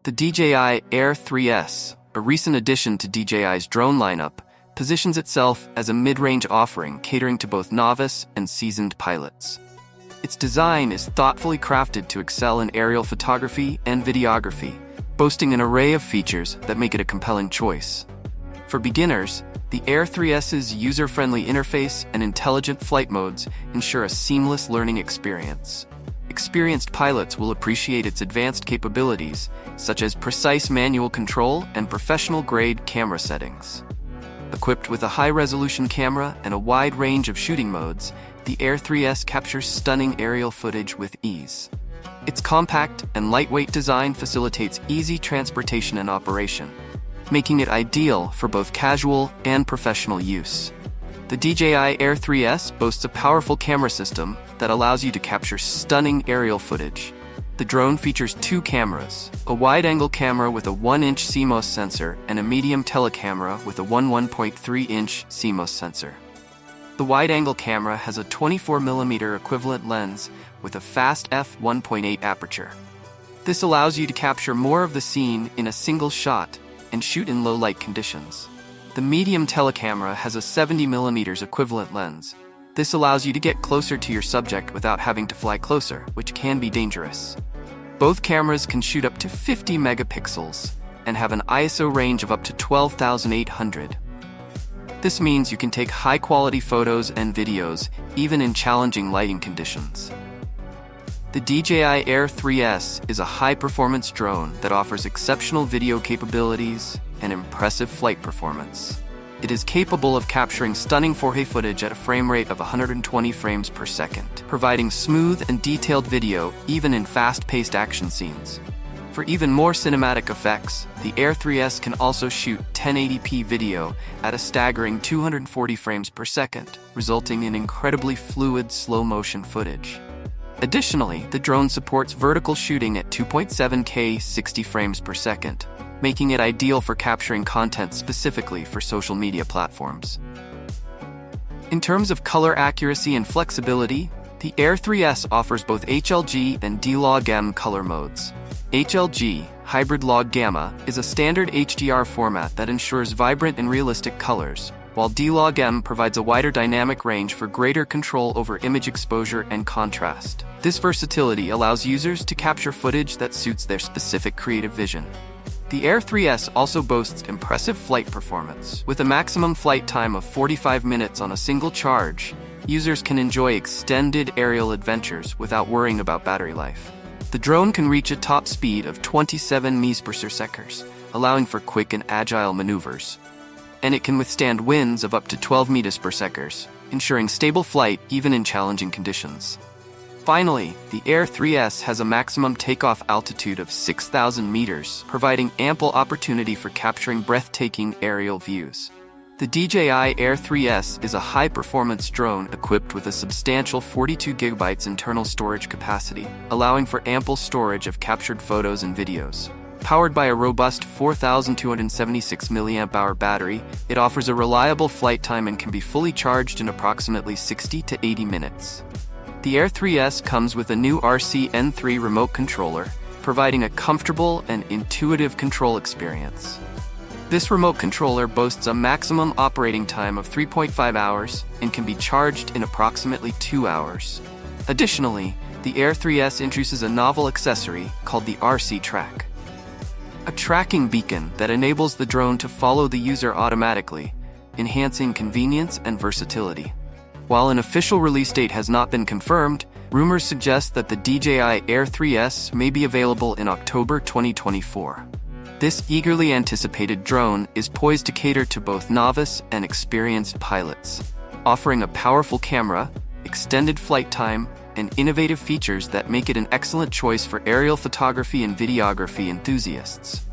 The DJI Air 3S, a recent addition to DJI's drone lineup, positions itself as a mid-range offering catering to both novice and seasoned pilots. Its design is thoughtfully crafted to excel in aerial photography and videography, boasting an array of features that make it a compelling choice. For beginners, the Air 3S's user-friendly interface and intelligent flight modes ensure a seamless learning experience. Experienced pilots will appreciate its advanced capabilities, such as precise manual control and professional-grade camera settings. Equipped with a high-resolution camera and a wide range of shooting modes, the Air 3S captures stunning aerial footage with ease. Its compact and lightweight design facilitates easy transportation and operation, making it ideal for both casual and professional use. The DJI Air 3S boasts a powerful camera system that allows you to capture stunning aerial footage. The drone features two cameras, a wide-angle camera with a 1-inch CMOS sensor and a medium telecamera with a 1.3-inch CMOS sensor. The wide-angle camera has a 24mm equivalent lens with a fast f1.8 aperture. This allows you to capture more of the scene in a single shot and shoot in low-light conditions. The medium telecamera has a 70mm equivalent lens. This allows you to get closer to your subject without having to fly closer, which can be dangerous. Both cameras can shoot up to 50 megapixels and have an ISO range of up to 12,800. This means you can take high-quality photos and videos, even in challenging lighting conditions. The DJI Air 3S is a high-performance drone that offers exceptional video capabilities and impressive flight performance. It is capable of capturing stunning 4K footage at a frame rate of 120 frames per second, providing smooth and detailed video even in fast-paced action scenes. For even more cinematic effects, the Air 3S can also shoot 1080p video at a staggering 240 frames per second, resulting in incredibly fluid slow-motion footage. Additionally, the drone supports vertical shooting at 2.7K 60 frames per second, making it ideal for capturing content specifically for social media platforms. In terms of color accuracy and flexibility, the Air 3S offers both HLG and D-Log-M color modes. HLG, Hybrid Log Gamma, is a standard HDR format that ensures vibrant and realistic colors, while D-Log-M provides a wider dynamic range for greater control over image exposure and contrast. This versatility allows users to capture footage that suits their specific creative vision. The Air 3S also boasts impressive flight performance. With a maximum flight time of 45 minutes on a single charge, users can enjoy extended aerial adventures without worrying about battery life. The drone can reach a top speed of 27 ms/s, allowing for quick and agile maneuvers. And it can withstand winds of up to 12 ms/s, ensuring stable flight even in challenging conditions. Finally, the Air 3S has a maximum takeoff altitude of 6,000 meters, providing ample opportunity for capturing breathtaking aerial views. The DJI Air 3S is a high-performance drone equipped with a substantial 42 GB internal storage capacity, allowing for ample storage of captured photos and videos. Powered by a robust 4,276 mAh battery, it offers a reliable flight time and can be fully charged in approximately 60 to 80 minutes. The Air 3S comes with a new RC-N3 remote controller, providing a comfortable and intuitive control experience. This remote controller boasts a maximum operating time of 3.5 hours and can be charged in approximately 2 hours. Additionally, the Air 3S introduces a novel accessory called the RC Track, a tracking beacon that enables the drone to follow the user automatically, enhancing convenience and versatility. While an official release date has not been confirmed, rumors suggest that the DJI Air 3S may be available in October 2024. This eagerly anticipated drone is poised to cater to both novice and experienced pilots, offering a powerful camera, extended flight time, and innovative features that make it an excellent choice for aerial photography and videography enthusiasts.